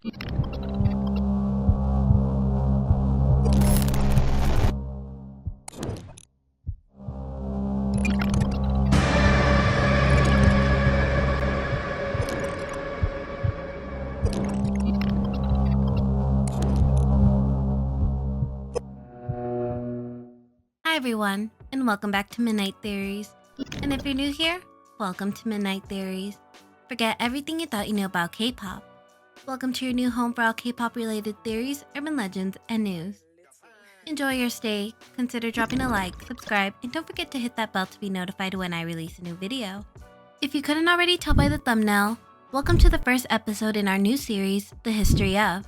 Hi everyone, and welcome back to Midnight Theories. And if you're new here, welcome to Midnight Theories. Forget everything you thought you knew about K-pop. Welcome to your new home for all K-pop related theories, urban legends, and news. Enjoy your stay, consider dropping a like, subscribe, and don't forget to hit that bell to be notified when I release a new video. If you couldn't already tell by the thumbnail, welcome to the first episode in our new series, The History Of.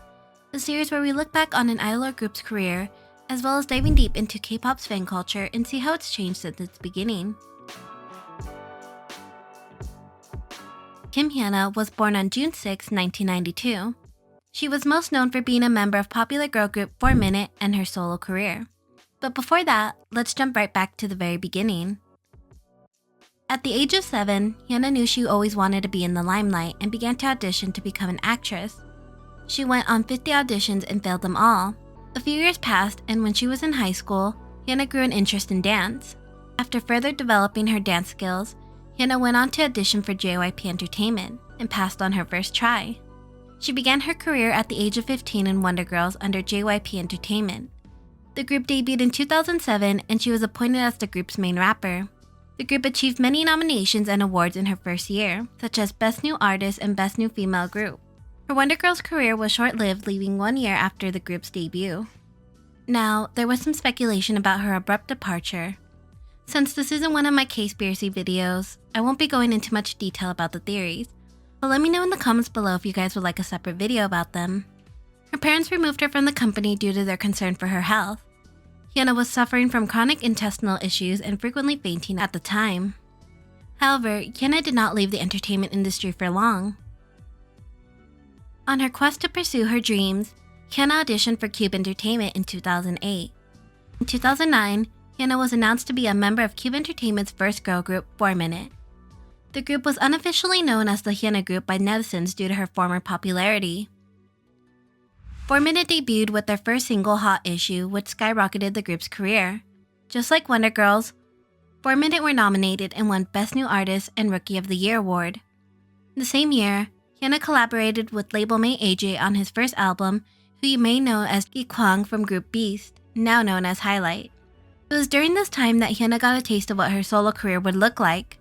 The series where we look back on an idol or group's career, as well as diving deep into K-pop's fan culture and see how it's changed since its beginning. Kim Hyuna was born on June 6, 1992. She was most known for being a member of popular girl group 4 Minute and her solo career. But before that, let's jump right back to the very beginning. At the age of 7, Hyuna knew she always wanted to be in the limelight and began to audition to become an actress. She went on 50 auditions and failed them all. A few years passed, and when she was in high school, Hyuna grew an interest in dance. After further developing her dance skills, Hyuna went on to audition for JYP Entertainment and passed on her first try. She began her career at the age of 15 in Wonder Girls under JYP Entertainment. The group debuted in 2007, and she was appointed as the group's main rapper. The group achieved many nominations and awards in her first year, such as Best New Artist and Best New Female Group. Her Wonder Girls career was short-lived, leaving 1 year after the group's debut. Now, there was some speculation about her abrupt departure. Since this isn't one of my K-spiracy videos, I won't be going into much detail about the theories, but let me know in the comments below if you guys would like a separate video about them. Her parents removed her from the company due to their concern for her health. Hyuna was suffering from chronic intestinal issues and frequently fainting at the time. However, Hyuna did not leave the entertainment industry for long. On her quest to pursue her dreams, Hyuna auditioned for Cube Entertainment in 2008. In 2009, Hyuna was announced to be a member of Cube Entertainment's first girl group, 4 Minute. The group was unofficially known as the Hyuna Group by netizens due to her former popularity. 4 Minute debuted with their first single, Hot Issue, which skyrocketed the group's career. Just like Wonder Girls, 4 Minute were nominated and won Best New Artist and Rookie of the Year award. The same year, Hyuna collaborated with labelmate AJ on his first album, who you may know as Gi Kwang from group Beast, now known as Highlight. It was during this time that Hyuna got a taste of what her solo career would look like.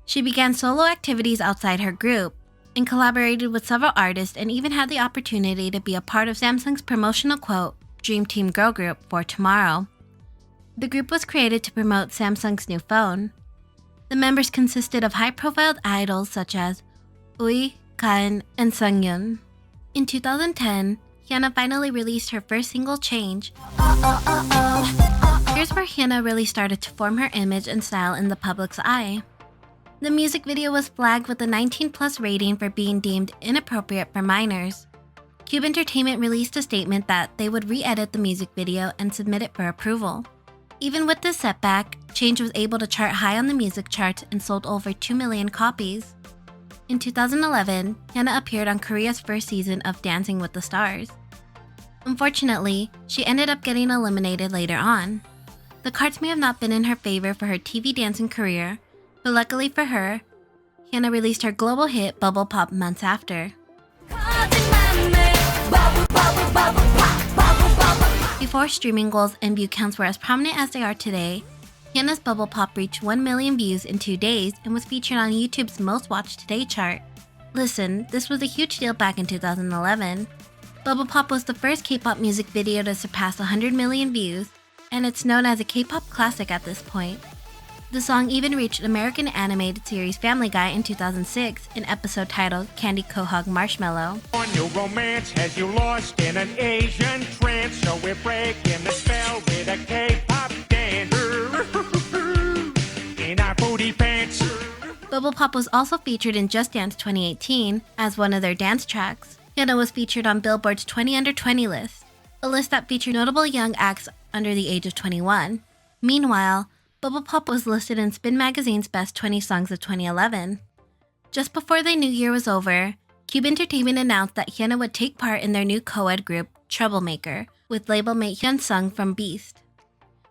She began solo activities outside her group, and collaborated with several artists and even had the opportunity to be a part of Samsung's promotional quote, Dream Team Girl Group for Tomorrow. The group was created to promote Samsung's new phone. The members consisted of high-profile idols such as Ui, Kan, and Sunghyun. In 2010, Hyuna finally released her first single, Change. Here's where Hyuna really started to form her image and style in the public's eye. The music video was flagged with a 19+ rating for being deemed inappropriate for minors. Cube Entertainment released a statement that they would re-edit the music video and submit it for approval. Even with this setback, Change was able to chart high on the music charts and sold over 2 million copies. In 2011, Hyuna appeared on Korea's first season of Dancing with the Stars. Unfortunately, she ended up getting eliminated later on. The cards may have not been in her favor for her TV dancing career, but luckily for her, Hyuna released her global hit Bubble Pop months after. Before streaming goals and view counts were as prominent as they are today, Hyuna's Bubble Pop reached 1 million views in 2 days and was featured on YouTube's Most Watched Today chart. Listen, this was a huge deal back in 2011. Bubble Pop was the first K-pop music video to surpass 100 million views, and it's known as a K-pop classic at this point. The song even reached American animated series Family Guy in 2006, an episode titled Candy Cohog Marshmallow. On your romance has you lost in an Asian trance, so we're breaking the spell with a K-pop dance in our booty pants. Bubble Pop was also featured in Just Dance 2018 as one of their dance tracks. Hyuna was featured on Billboard's 20 Under 20 list, a list that featured notable young acts under the age of 21. Meanwhile, Bubble Pop was listed in Spin Magazine's Best 20 Songs of 2011. Just before the new year was over, Cube Entertainment announced that Hyuna would take part in their new co-ed group, Troublemaker, with label mate Hyun Sung from Beast.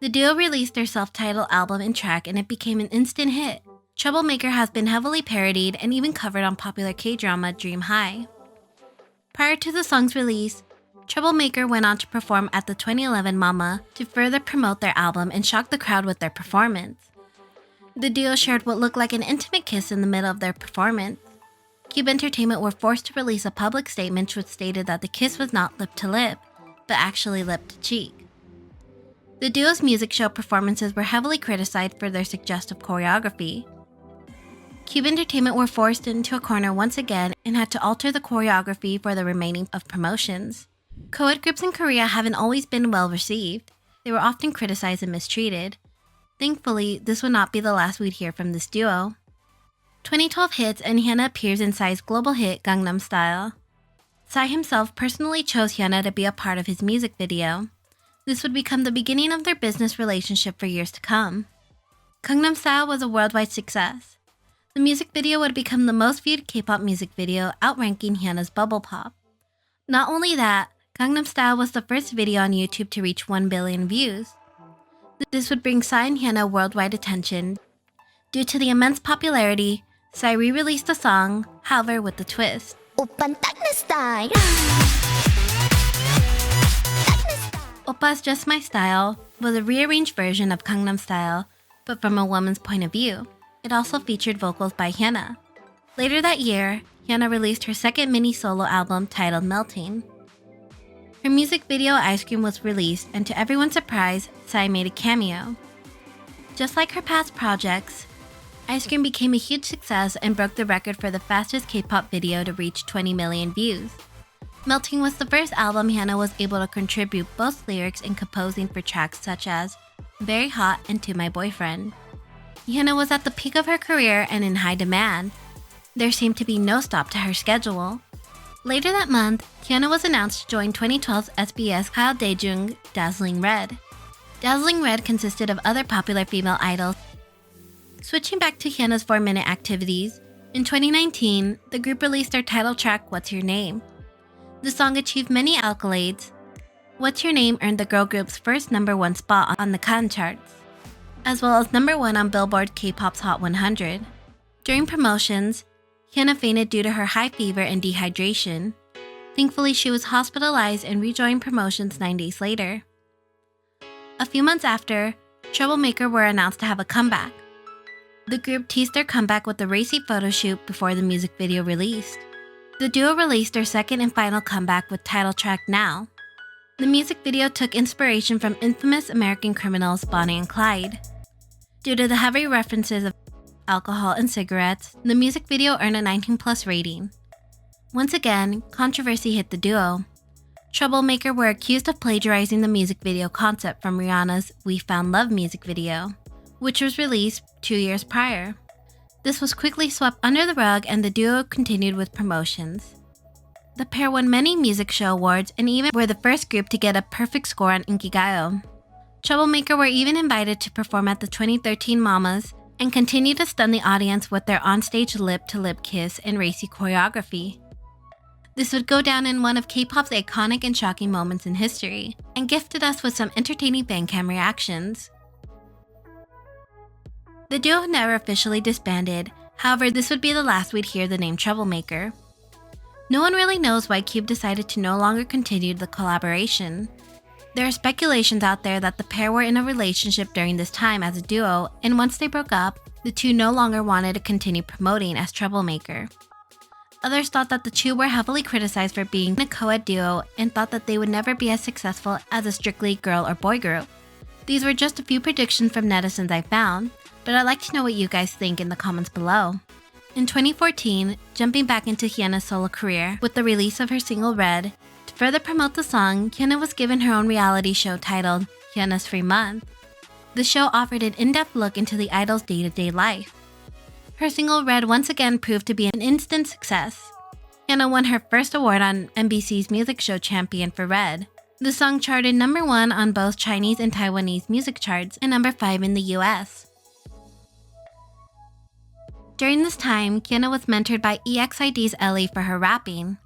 The duo released their self-titled album and track, and it became an instant hit. Troublemaker has been heavily parodied and even covered on popular K-drama Dream High. Prior to the song's release, Troublemaker went on to perform at the 2011 Mama to further promote their album and shock the crowd with their performance. The duo shared what looked like an intimate kiss in the middle of their performance. Cube Entertainment were forced to release a public statement which stated that the kiss was not lip to lip, but actually lip to cheek. The duo's music show performances were heavily criticized for their suggestive choreography. Cube Entertainment were forced into a corner once again and had to alter the choreography for the remaining of promotions. Co-ed groups in Korea haven't always been well received. They were often criticized and mistreated. Thankfully, this would not be the last we'd hear from this duo. 2012 hits and Hyuna appears in Psy's global hit Gangnam Style. Psy himself personally chose Hyuna to be a part of his music video. This would become the beginning of their business relationship for years to come. Gangnam Style was a worldwide success. The music video would become the most viewed K-pop music video, outranking Hyuna's Bubble Pop. Not only that, Gangnam Style was the first video on YouTube to reach 1 billion views. This would bring Psy and Hyuna worldwide attention. Due to the immense popularity, Psy re-released the song, however with a twist. 오빤 딱 내 스타일. Oppa's Just My Style was a rearranged version of Gangnam Style, but from a woman's point of view. It also featured vocals by Hyuna. Later that year, Hyuna released her second mini-solo album titled Melting. Her music video Ice Cream was released, and to everyone's surprise, Psy made a cameo. Just like her past projects, Ice Cream became a huge success and broke the record for the fastest K-pop video to reach 20 million views. Melting was the first album Hyuna was able to contribute both lyrics and composing for tracks such as Very Hot and To My Boyfriend. Hyuna was at the peak of her career and in high demand. There seemed to be no stop to her schedule. Later that month, Hyuna was announced to join 2012's SBS Kyle Daejung Dazzling Red. Dazzling Red consisted of other popular female idols. Switching back to Hyuna's 4-minute activities, in 2019, the group released their title track What's Your Name? The song achieved many accolades. What's Your Name earned the girl group's first #1 spot on the Kan charts, as well as #1 on Billboard K-pop's Hot 100. During promotions, Hyuna fainted due to her high fever and dehydration. Thankfully, she was hospitalized and rejoined promotions 9 days later. A few months after, Troublemaker were announced to have a comeback. The group teased their comeback with a racy photo shoot before the music video released. The duo released their second and final comeback with title track Now. The music video took inspiration from infamous American criminals Bonnie and Clyde. Due to the heavy references of alcohol and cigarettes, the music video earned a 19+ rating. Once again, controversy hit the duo. Troublemaker were accused of plagiarizing the music video concept from Rihanna's We Found Love music video, which was released 2 years prior. This was quickly swept under the rug and the duo continued with promotions. The pair won many music show awards and even were the first group to get a perfect score on Inkigayo. Troublemaker were even invited to perform at the 2013 Mamas and continued to stun the audience with their onstage lip-to-lip kiss and racy choreography. This would go down in one of K-pop's iconic and shocking moments in history, and gifted us with some entertaining fancam reactions. The duo never officially disbanded, however this would be the last we'd hear the name Troublemaker. No one really knows why Cube decided to no longer continue the collaboration. There are speculations out there that the pair were in a relationship during this time as a duo, and once they broke up, the two no longer wanted to continue promoting as Troublemaker. Others thought that the two were heavily criticized for being a co-ed duo and thought that they would never be as successful as a strictly girl or boy group. These were just a few predictions from netizens I found, but I'd like to know what you guys think in the comments below. In 2014, jumping back into Hyuna's solo career with the release of her single Red, to further promote the song, Hyuna was given her own reality show titled Hyuna's Free Month. The show offered an in-depth look into the idol's day-to-day life. Her single Red once again proved to be an instant success. Hyuna won her first award on MBC's music show Champion for Red. The song charted #1 on both Chinese and Taiwanese music charts and #5 in the US. During this time, Hyuna was mentored by EXID's Ellie for her rapping.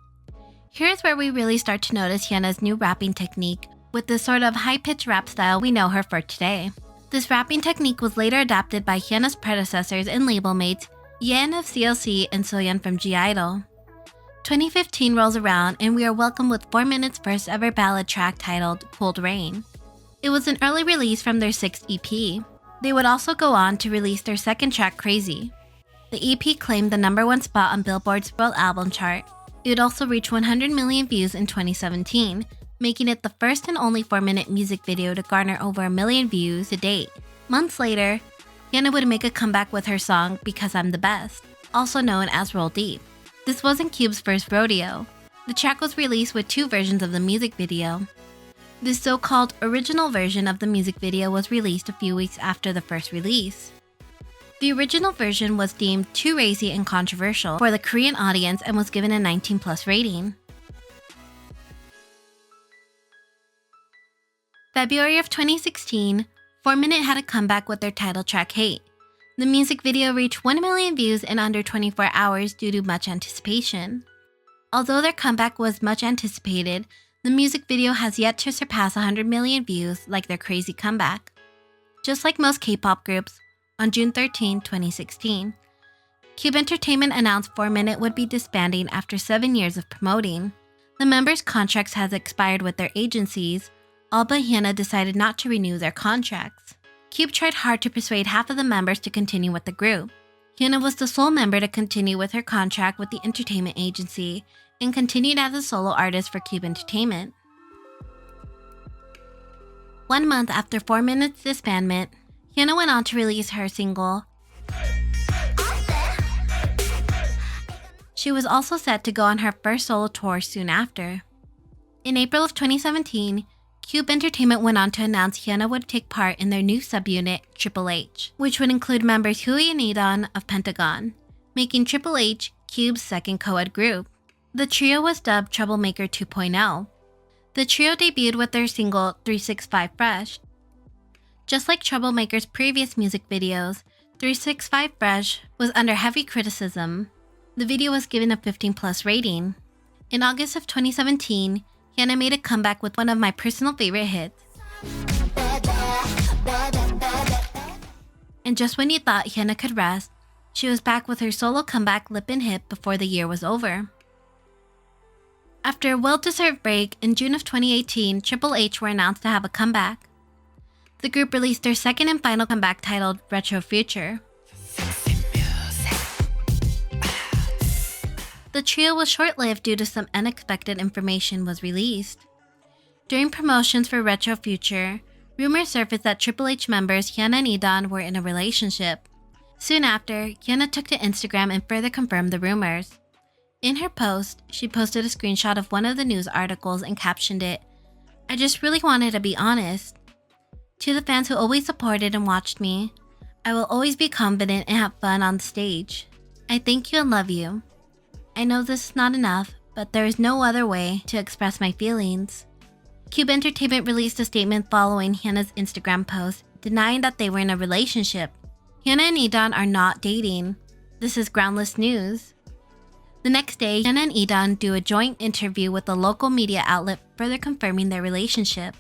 Here's where we really start to notice Hyuna's new rapping technique with the sort of high-pitched rap style we know her for today. This rapping technique was later adapted by Hyuna's predecessors and label mates Yeon of CLC and Soyeon from G-Idol. 2015 rolls around and we are welcomed with 4 Minute's first ever ballad track titled Cold Rain. It was an early release from their 6th EP. They would also go on to release their second track Crazy. The EP claimed the #1 spot on Billboard's World Album Chart. It would also reach 100 million views in 2017, making it the first and only 4-minute music video to garner over 1 million views to date. Months later, Hyuna would make a comeback with her song Because I'm the Best, also known as Roll Deep. This wasn't Cube's first rodeo. The track was released with 2 versions of the music video. This so-called original version of the music video was released a few weeks after the first release. The original version was deemed too racy and controversial for the Korean audience and was given a 19+ rating. February of 2016, 4 Minute had a comeback with their title track Hate. The music video reached 1 million views in under 24 hours due to much anticipation. Although their comeback was much anticipated, the music video has yet to surpass 100 million views like their crazy comeback. Just like most K-pop groups, on June 13, 2016, Cube Entertainment announced 4 Minute would be disbanding after 7 years of promoting. The members' contracts had expired with their agencies, all but Hyuna decided not to renew their contracts. Cube tried hard to persuade half of the members to continue with the group. Hyuna was the sole member to continue with her contract with the entertainment agency and continued as a solo artist for Cube Entertainment. 1 month after 4 Minute's disbandment, Hyuna went on to release her single. She was also set to go on her first solo tour soon after. In April of 2017, Cube Entertainment went on to announce Hyuna would take part in their new subunit, Triple H, which would include members Hui and Edan of Pentagon, making Triple H Cube's second co-ed group. The trio was dubbed Troublemaker 2.0. The trio debuted with their single 365 Fresh. Just like Troublemaker's previous music videos, 365 Fresh was under heavy criticism. The video was given a 15+ rating. In August of 2017, Hyuna made a comeback with one of my personal favorite hits. And just when you thought Hyuna could rest, she was back with her solo comeback Lip and Hip before the year was over. After a well-deserved break, in June of 2018, Triple H were announced to have a comeback. The group released their second and final comeback titled Retro Future. The trio was short-lived due to some unexpected information was released. During promotions for Retro Future, rumors surfaced that Triple H members Hyuna and Edan were in a relationship. Soon after, Hyuna took to Instagram and further confirmed the rumors. In her post, she posted a screenshot of one of the news articles and captioned it, "I just really wanted to be honest. To the fans who always supported and watched me, I will always be confident and have fun on the stage. I thank you and love you. I know this is not enough, but there is no other way to express my feelings." Cube Entertainment released a statement following Hyuna's Instagram post, denying that they were in a relationship. Hyuna and Edan are not dating. This is groundless news. The next day, Hyuna and Edan do a joint interview with a local media outlet, further confirming their relationship.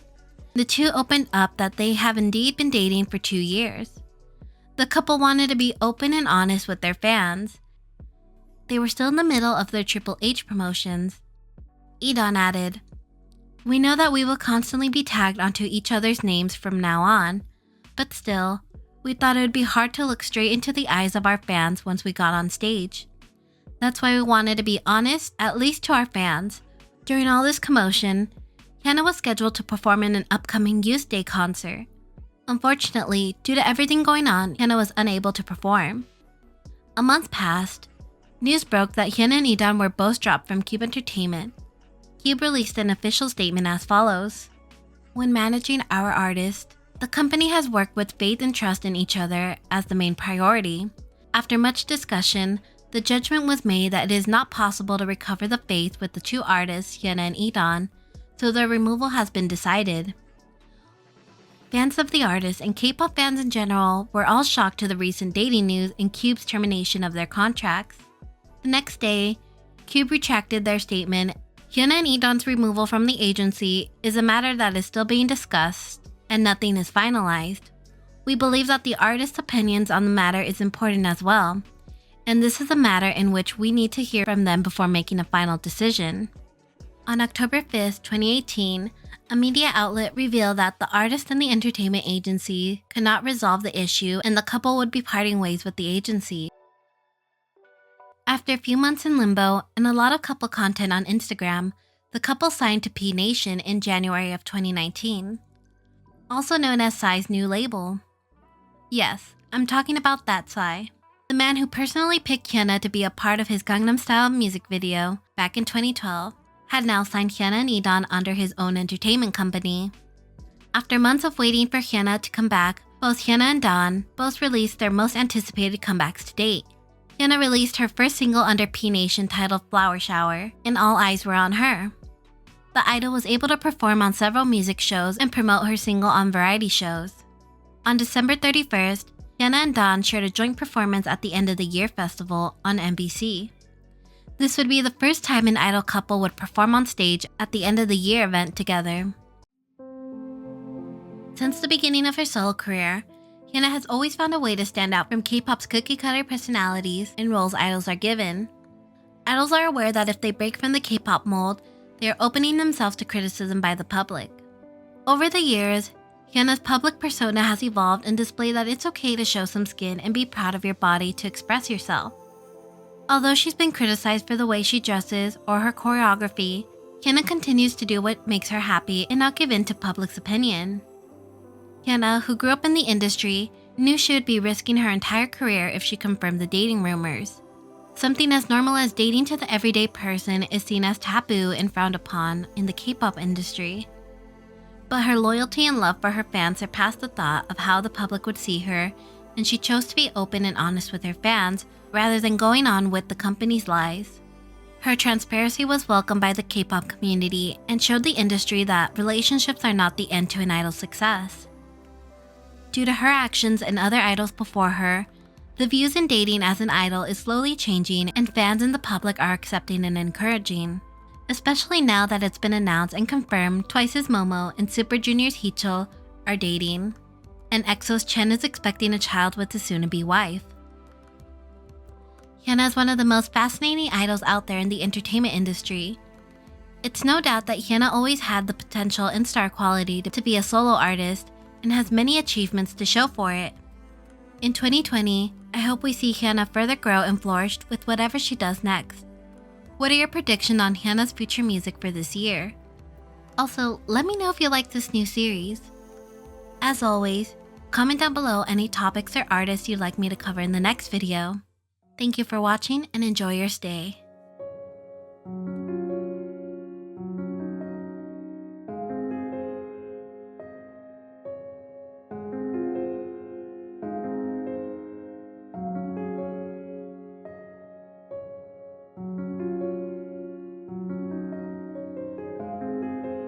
The two opened up that they have indeed been dating for 2 years. The couple wanted to be open and honest with their fans. They were still in the middle of their Triple H promotions. Edan added, "We know that we will constantly be tagged onto each other's names from now on, but still, we thought it would be hard to look straight into the eyes of our fans once we got on stage. That's why we wanted to be honest, at least to our fans." During all this commotion, Hyuna was scheduled to perform in an upcoming Youth Day concert. Unfortunately, due to everything going on, Hyuna was unable to perform. A month passed. News broke that Hyuna and Edan were both dropped from Cube Entertainment. Cube released an official statement as follows. "When managing our artist, the company has worked with faith and trust in each other as the main priority. After much discussion, the judgment was made that it is not possible to recover the faith with the two artists, Hyuna and Edan, so their removal has been decided. Fans of the artist and K-pop fans in general were all shocked to the recent dating news and Cube's termination of their contracts. The next day, Cube retracted their statement. Hyuna and E'Dawn's removal from the agency is a matter that is still being discussed and nothing is finalized. We believe that the artist's opinions on the matter is important as well, and this is a matter in which we need to hear from them before making a final decision. On October 5th, 2018, a media outlet revealed that the artist and the entertainment agency could not resolve the issue and the couple would be parting ways with the agency. After a few months in limbo and a lot of couple content on Instagram, the couple signed to P Nation in January of 2019, also known as Psy's new label. Yes, I'm talking about that Psy, the man who personally picked Hyuna to be a part of his Gangnam Style music video back in 2012, had now signed Hyuna and E'Dawn under his own entertainment company. After months of waiting for Hyuna to come back, both Hyuna and Dawn both released their most anticipated comebacks to date. Hyuna released her first single under P Nation titled Flower Shower, and all eyes were on her. The idol was able to perform on several music shows and promote her single on variety shows. On December 31st, Hyuna and Dawn shared a joint performance at the End of the Year festival on NBC. This would be the first time an idol couple would perform on stage at the End of the Year event together. Since the beginning of her solo career, Hyuna has always found a way to stand out from K-pop's cookie-cutter personalities and roles idols are given. Idols are aware that if they break from the K-pop mold, they are opening themselves to criticism by the public. Over the years, Hyuna's public persona has evolved and displayed that it's okay to show some skin and be proud of your body to express yourself. Although she's been criticized for the way she dresses or her choreography, Hyuna continues to do what makes her happy and not give in to public's opinion. Hyuna, who grew up in the industry, knew she would be risking her entire career if she confirmed the dating rumors. Something as normal as dating to the everyday person is seen as taboo and frowned upon in the K-pop industry. But her loyalty and love for her fans surpassed the thought of how the public would see her, and she chose to be open and honest with her fans rather than going on with the company's lies. Her transparency was welcomed by the K-pop community and showed the industry that relationships are not the end to an idol's success. Due to her actions and other idols before her, the views in dating as an idol is slowly changing and fans and the public are accepting and encouraging, especially now that it's been announced and confirmed Twice's Momo and Super Junior's Heechul are dating, and EXO's Chen is expecting a child with his soon-to-be wife. Hyuna is one of the most fascinating idols out there in the entertainment industry. It's no doubt that Hyuna always had the potential and star quality to be a solo artist and has many achievements to show for it. In 2020, I hope we see Hyuna further grow and flourish with whatever she does next. What are your predictions on Hyuna's future music for this year? Also, let me know if you like this new series. As always, comment down below any topics or artists you'd like me to cover in the next video. Thank you for watching and enjoy your stay.